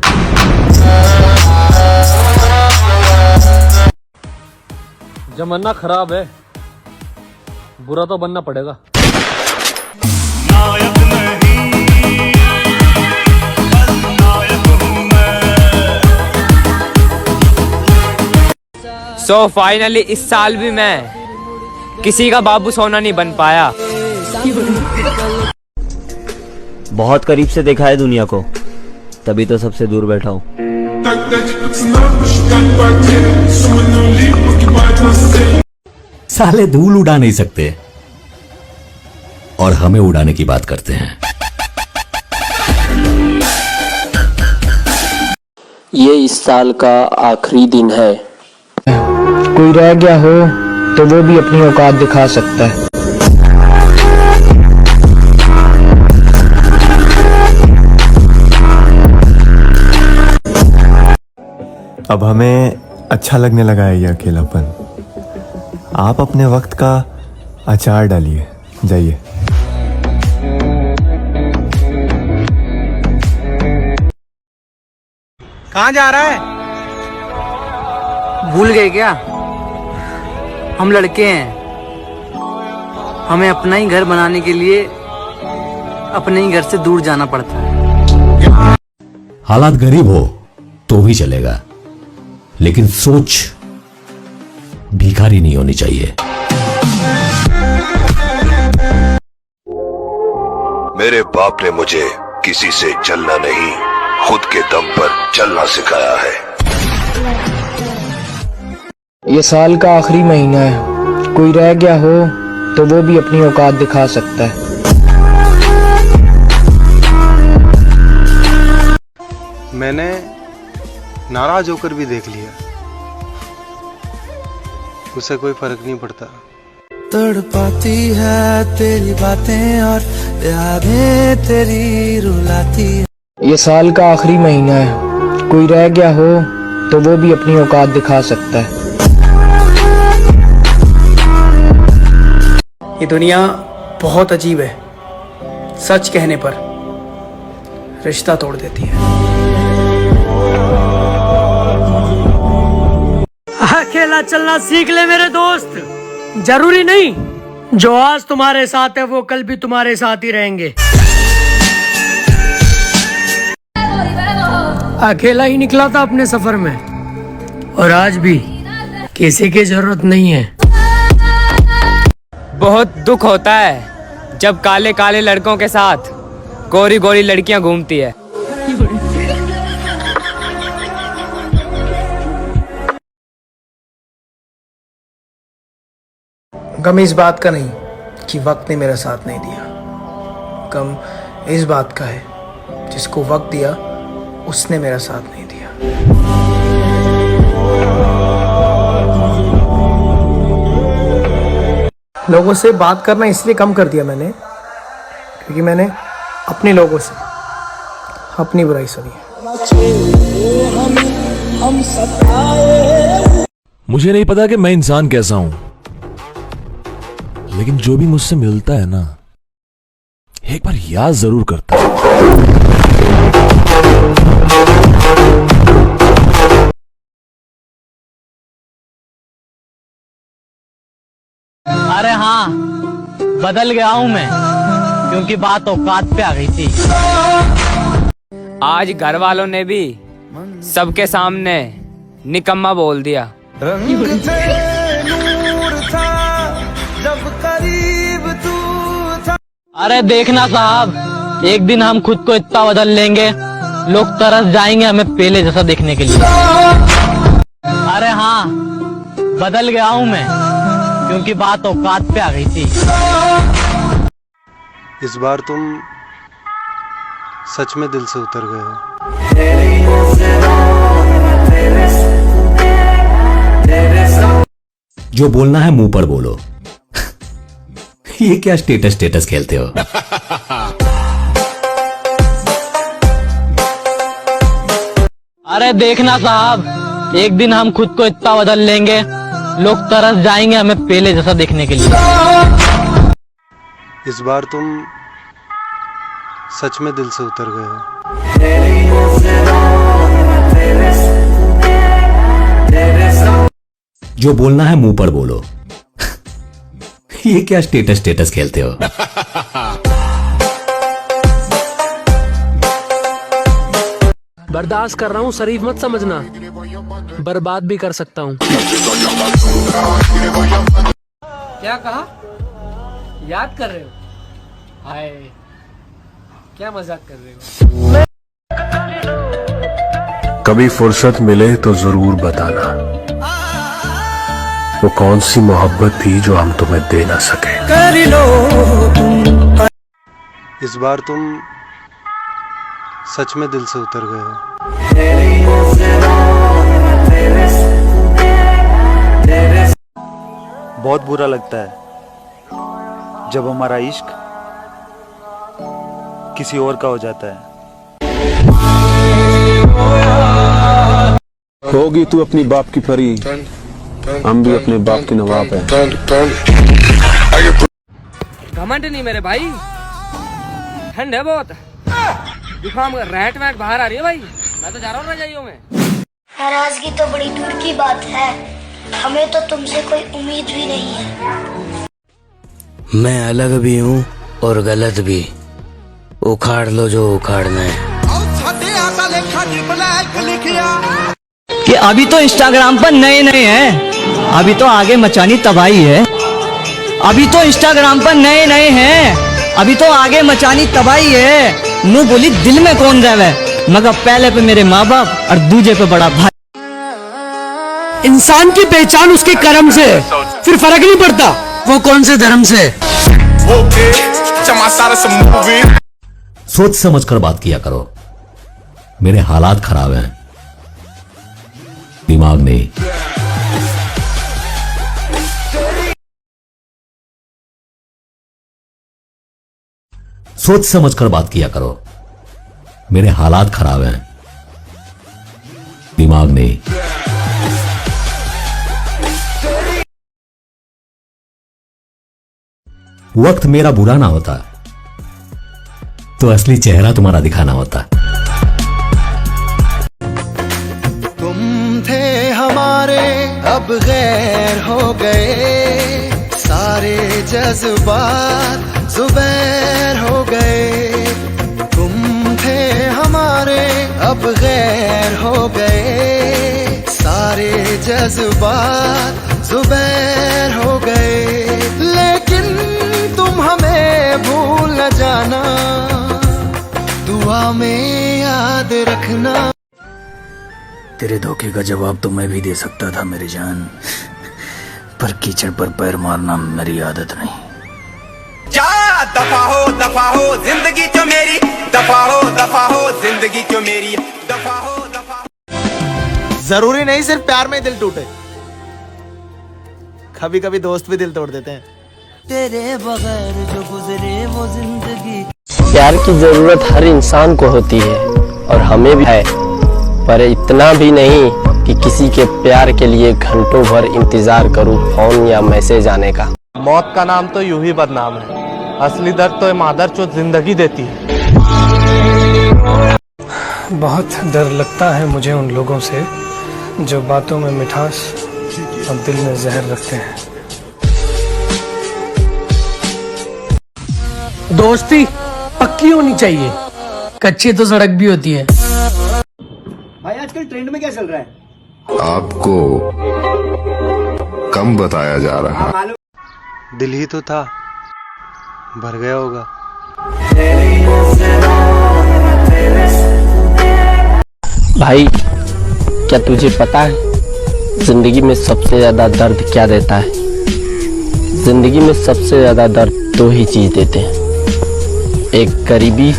जमाना खराब है, बुरा तो बनना पड़ेगा। सो फाइनली इस साल भी मैं किसी का बाबू सोना नहीं बन पाया। बहुत करीब से देखा है दुनिया को, तभी तो सबसे दूर बैठा हूँ। साले धूल उड़ा नहीं सकते और हमें उड़ाने की बात करते हैं। ये इस साल का आखिरी दिन है। कोई रह गया हो तो वो भी अपनी औकात दिखा सकता है। अब हमें अच्छा लगने लगा है ये अकेलापन। आप अपने वक्त का अचार डालिए, जाइए। कहाँ जा रहा है? भूल गए क्या? हम लड़के हैं, हमें अपना ही घर बनाने के लिए अपने ही घर से दूर जाना पड़ता है। हालात गरीब हो तो भी चलेगा, लेकिन सोच भिखारी नहीं होनी चाहिए। मेरे बाप ने मुझे किसी से चलना नहीं, खुद के दम पर चलना सिखाया है। ये साल का आखिरी महीना है, कोई रह गया हो तो वो भी अपनी औकात दिखा सकता है। मैंने नाराज होकर भी देख लिया, उसे कोई फर्क नहीं पड़ता। तड़पाती है तेरी बातें और यादें तेरी रुलाती है। ये साल का आखिरी महीना है, कोई रह गया हो तो वो भी अपनी औकात दिखा सकता है। ये दुनिया बहुत अजीब है, सच कहने पर रिश्ता तोड़ देती है। अकेला चलना सीख ले मेरे दोस्त। जरूरी नहीं जो आज तुम्हारे साथ है वो कल भी तुम्हारे साथ ही रहेंगे। अकेला ही निकला था अपने सफर में, और आज भी किसी की जरूरत नहीं है। बहुत दुख होता है जब काले काले लड़कों के साथ गोरी गोरी लड़कियां घूमती है। गम इस बात का नहीं कि वक्त ने मेरा साथ नहीं दिया, गम इस बात का है जिसको वक्त दिया उसने मेरा साथ नहीं दिया। लोगों से बात करना इसलिए कम कर दिया मैंने क्योंकि मैंने अपने लोगों से अपनी बुराई सुनी है। मुझे नहीं पता कि मैं इंसान कैसा हूं, लेकिन जो भी मुझसे मिलता है ना, एक बार याद जरूर करता है। अरे हाँ, बदल गया हूँ मैं, क्योंकि बात औकात पे आ गई थी। आज घर वालों ने भी सबके सामने निकम्मा बोल दिया। जब करीब तू था। अरे देखना साहब, एक दिन हम खुद को इतना बदल लेंगे, लोग तरस जाएंगे हमें पहले जैसा देखने के लिए। अरे हाँ, बदल गया हूँ मैं, क्योंकि बात औकात पे आ गई थी। इस बार तुम सच में दिल से उतर गए हो। जो बोलना है मुंह पर बोलो। ये क्या स्टेटस खेलते हो? अरे देखना साहब, एक दिन हम खुद को इतना बदल लेंगे, लोग तरस जाएंगे हमें पहले जैसा देखने के लिए। इस बार तुम सच में दिल से उतर गए हो। जो बोलना है मुंह पर बोलो। ये क्या स्टेटस खेलते हो? बर्दाश्त कर रहा हूँ, शरीफ मत समझना, बर्बाद भी कर सकता हूँ। क्या कहा? याद कर रहे हो? हाय, क्या मजाक कर रहे हो? कभी फुर्सत मिले तो जरूर बताना, वो कौन सी मोहब्बत थी जो हम तुम्हें दे ना सके। कर लो तुम। इस बार तुम सच में दिल से उतर गए हो। बहुत बुरा लगता है जब हमारा इश्क किसी और का हो जाता है। होगी तू अपनी बाप की परी, हम भी अपने बाप के नवाब हैं। घमंड नहीं मेरे भाई, ठंड है बहुत, जुकाम रैट वैट बाहर आ रही है भाई। मैं तो जा रहा हूँ रजाइयों में। नाराजगी तो बड़ी दूर की बात है, हमें तो तुमसे कोई उम्मीद भी नहीं है। मैं अलग भी हूँ और गलत भी, उखाड़ लो जो उखाड़ना है। कि अभी तो इंस्टाग्राम पर नए नए हैं, अभी तो आगे मचानी तबाही है। अभी तो इंस्टाग्राम पर नए नए हैं, अभी तो आगे मचानी तबाही है। नू बोली दिल में कौन रहे, मगर पहले पे मेरे माँ बाप और दूजे पे बड़ा भाई। इंसान की पहचान उसके कर्म से है, फिर फर्क नहीं पड़ता वो कौन से धर्म से है। सोच समझ कर बात किया करो। मेरे हालात खराब हैं, दिमाग नहीं। सोच समझ कर बात किया करो। मेरे हालात खराब हैं, दिमाग नहीं। वक्त मेरा बुरा ना होता तो असली चेहरा तुम्हारा दिखाना होता। तुम थे हमारे अब गैर हो गए, सारे जज्बात जुबैर हो गए। तुम थे हमारे अब गैर हो गए, सारे जज्बात जुबैर हो गए। लेकिन तुम हमें भूल न जाना, दुआ में याद रखना। तेरे धोखे का जवाब तो मैं भी दे सकता था मेरी जान, पर कीचड़ पर पैर मारना मेरी आदत नहीं। जा दफा हो जिंदगी क्यों मेरी, दफा हो जिंदगी क्यों मेरी, दफा हो। जरूरी नहीं सिर्फ प्यार में दिल टूटे, कभी कभी दोस्त भी दिल तोड़ देते हैं। तेरे बगैर जो गुजरे वो जिंदगी। प्यार की जरूरत हर इंसान को होती है और हमें भी है, पर इतना भी नहीं कि किसी के प्यार के लिए घंटों भर इंतजार करूं फोन या मैसेज आने का। मौत का नाम तो यूं ही बदनाम है, असली दर्द तो मादर जो जिंदगी देती है। बहुत डर लगता है मुझे उन लोगों से जो बातों में मिठास और दिल में जहर रखते हैं। दोस्ती पक्की होनी चाहिए, कच्ची तो सड़क भी होती है। भाई आजकल ट्रेंड में क्या चल रहा है? आपको कम बताया जा रहा है। दिल ही तो था, भर गया होगा। भाई क्या तुझे पता है जिंदगी में सबसे ज्यादा दर्द क्या देता है? जिंदगी में सबसे ज्यादा दर्द दो ही चीज देते हैं, एक गरीबी,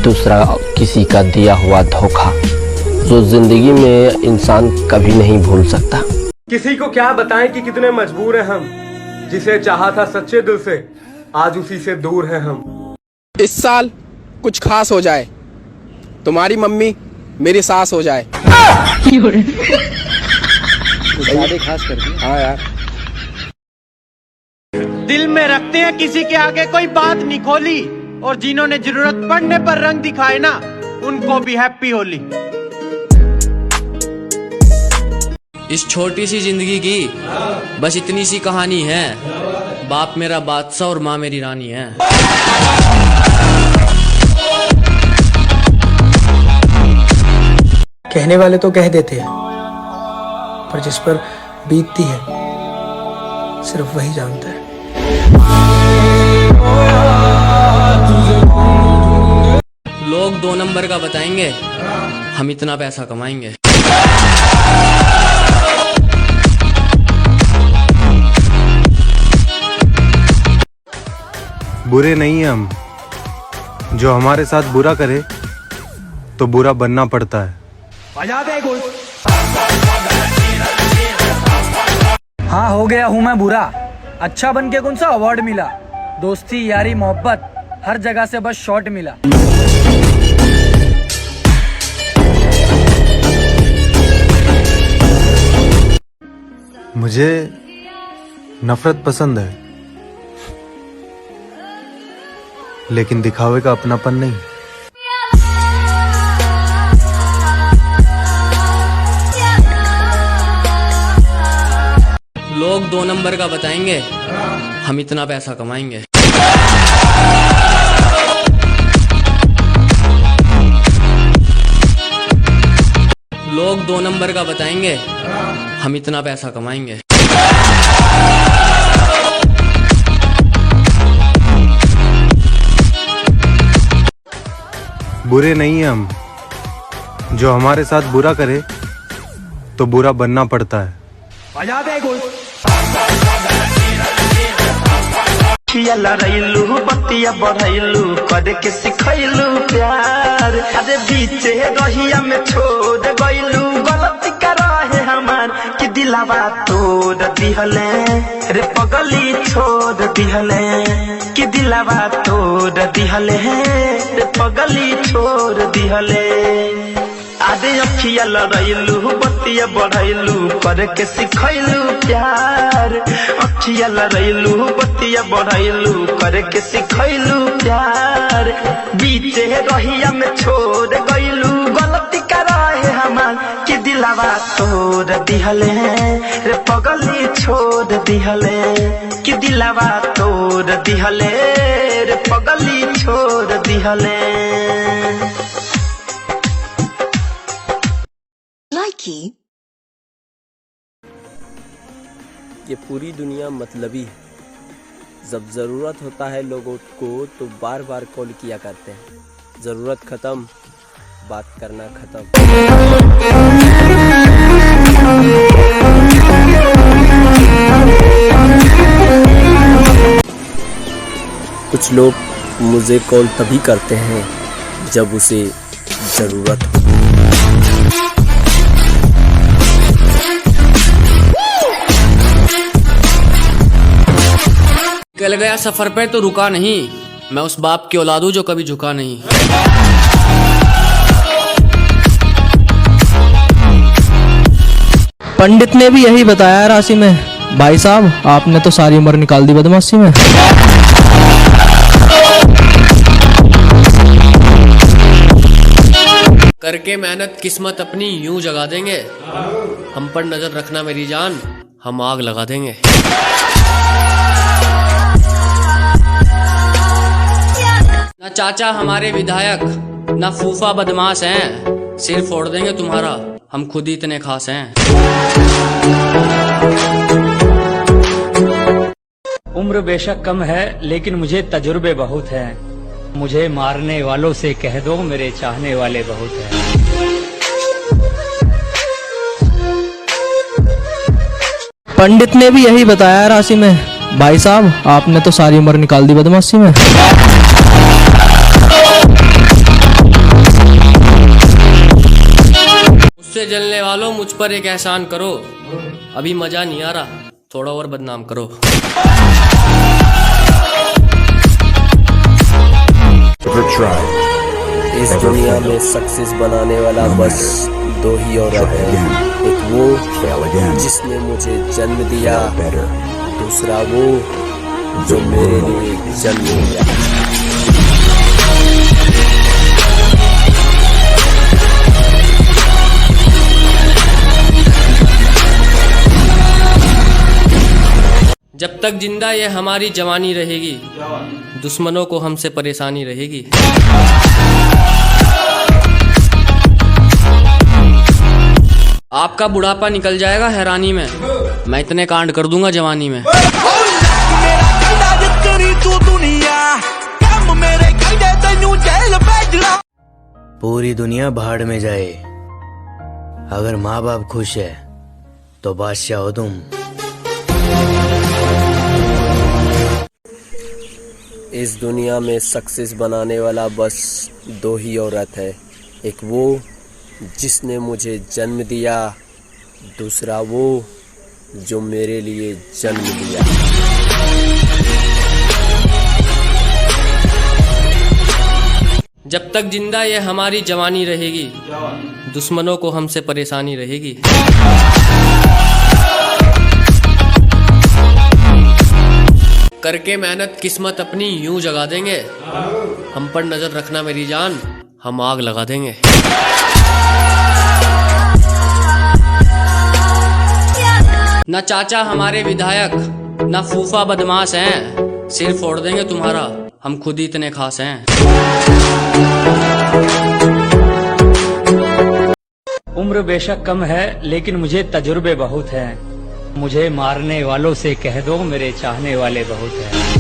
दूसरा किसी का दिया हुआ धोखा, जो जिंदगी में इंसान कभी नहीं भूल सकता। किसी को क्या बताएं कि कितने मजबूर हैं हम, जिसे चाहा था सच्चे दिल से आज उसी से दूर हैं हम। इस साल कुछ खास हो जाए, तुम्हारी मम्मी मेरी सास हो जाए। खास कर दी। हाँ यार, दिल में रखते हैं किसी के आगे कोई बात नहीं खोली, और जिन्होंने जरूरत पड़ने पर रंग दिखाए ना, उनको भी हैप्पी होली। इस छोटी सी जिंदगी की बस इतनी सी कहानी है, बाप मेरा बादशाह और माँ मेरी रानी है। कहने वाले तो कह देते हैं, पर जिस पर बीतती है सिर्फ वही जानता है। लोग 2 नंबर का बताएंगे, हम इतना पैसा कमाएंगे। बुरे नहीं हैं हम, जो हमारे साथ बुरा करे तो बुरा बनना पड़ता है। हाँ हो गया हूँ मैं बुरा, अच्छा बन के कौन सा अवार्ड मिला? दोस्ती यारी मोहब्बत हर जगह से बस शॉट मिला। मुझे नफरत पसंद है, लेकिन दिखावे का अपनापन नहीं। लोग 2 नंबर का बताएंगे, हम इतना पैसा कमाएंगे। लोग 2 नंबर का बताएंगे, हम इतना पैसा कमाएंगे। बुरे नहीं है हम, जो हमारे साथ बुरा करे तो बुरा बनना पड़ता है। लड़ैलू बतिया बढ़ैलू करे के सिखैलू प्यार, अरे बीचे रहिया में छोड़ गइलू, गलती करा है हमार कि दिलावा तोड़ दिहले रे पगली छोड़ दिहले, कि दिलावा तोड़ दिहले रे पगली छोड़ दिहले। आदे अखिया लड़ैलू बतिया बढ़ैलू करे के सिखैलू प्यार, अखिया लड़ैलू बतिया बढ़ैलू करे के सिखैलू प्यार, बीचे रहिया में छोड़ गइलू, गलती करा है हमार कि दिलावा तोड़ दिहले रे पगली छोड़ दिहले, कि दिलावा तोड़ दिहले रे पगली छोड़ दिहले। ये पूरी दुनिया मतलबी है, जब ज़रूरत होता है लोगों को तो बार बार कॉल किया करते हैं, ज़रूरत ख़त्म बात करना ख़त्म। कुछ लोग मुझे कॉल तभी करते हैं जब उसे ज़रूरत हो। निकल गया सफर पे तो रुका नहीं, मैं उस बाप की औलाद हूं जो कभी झुका नहीं। पंडित ने भी यही बताया राशि में, भाई साहब आपने तो सारी उम्र निकाल दी बदमाशी में। करके मेहनत किस्मत अपनी यूं जगा देंगे, हम पर नजर रखना मेरी जान, हम आग लगा देंगे। ना चाचा हमारे विधायक, ना फूफा बदमाश हैं, सिर फोड़ देंगे तुम्हारा, हम खुद ही इतने खास हैं। उम्र बेशक कम है लेकिन मुझे तजुर्बे बहुत हैं, मुझे मारने वालों से कह दो मेरे चाहने वाले बहुत हैं। पंडित ने भी यही बताया राशि में, भाई साहब आपने तो सारी उम्र निकाल दी बदमाशी में। मुझसे जलने वालों मुझ पर एक एहसान करो, अभी मजा नहीं आ रहा थोड़ा और बदनाम करो। इस दुनिया में सक्सेस बनाने वाला बस 2 ही औरत है, एक वो जिसने मुझे जन्म दिया, दूसरा वो जो मेरे लिए जन्म दिया। जब तक जिंदा ये हमारी जवानी रहेगी, दुश्मनों को हमसे परेशानी रहेगी। आपका बुढ़ापा निकल जाएगा हैरानी में, मैं इतने कांड कर दूंगा जवानी में। पूरी दुनिया भाड़ में जाए, अगर माँ बाप खुश है तो बादशाह हो तुम। इस दुनिया में सक्सेस बनाने वाला बस 2 ही औरत है, एक वो जिसने मुझे जन्म दिया, दूसरा वो जो मेरे लिए जन्म दिया। जब तक जिंदा ये हमारी जवानी रहेगी, दुश्मनों को हमसे परेशानी रहेगी। करके मेहनत किस्मत अपनी यूं जगा देंगे, हम पर नजर रखना मेरी जान, हम आग लगा देंगे। ना चाचा हमारे विधायक, ना फूफा बदमाश हैं, सिर फोड़ देंगे तुम्हारा, हम खुद ही इतने खास हैं। उम्र बेशक कम है लेकिन मुझे तजुर्बे बहुत हैं। मुझे मारने वालों से कह दो मेरे चाहने वाले बहुत हैं।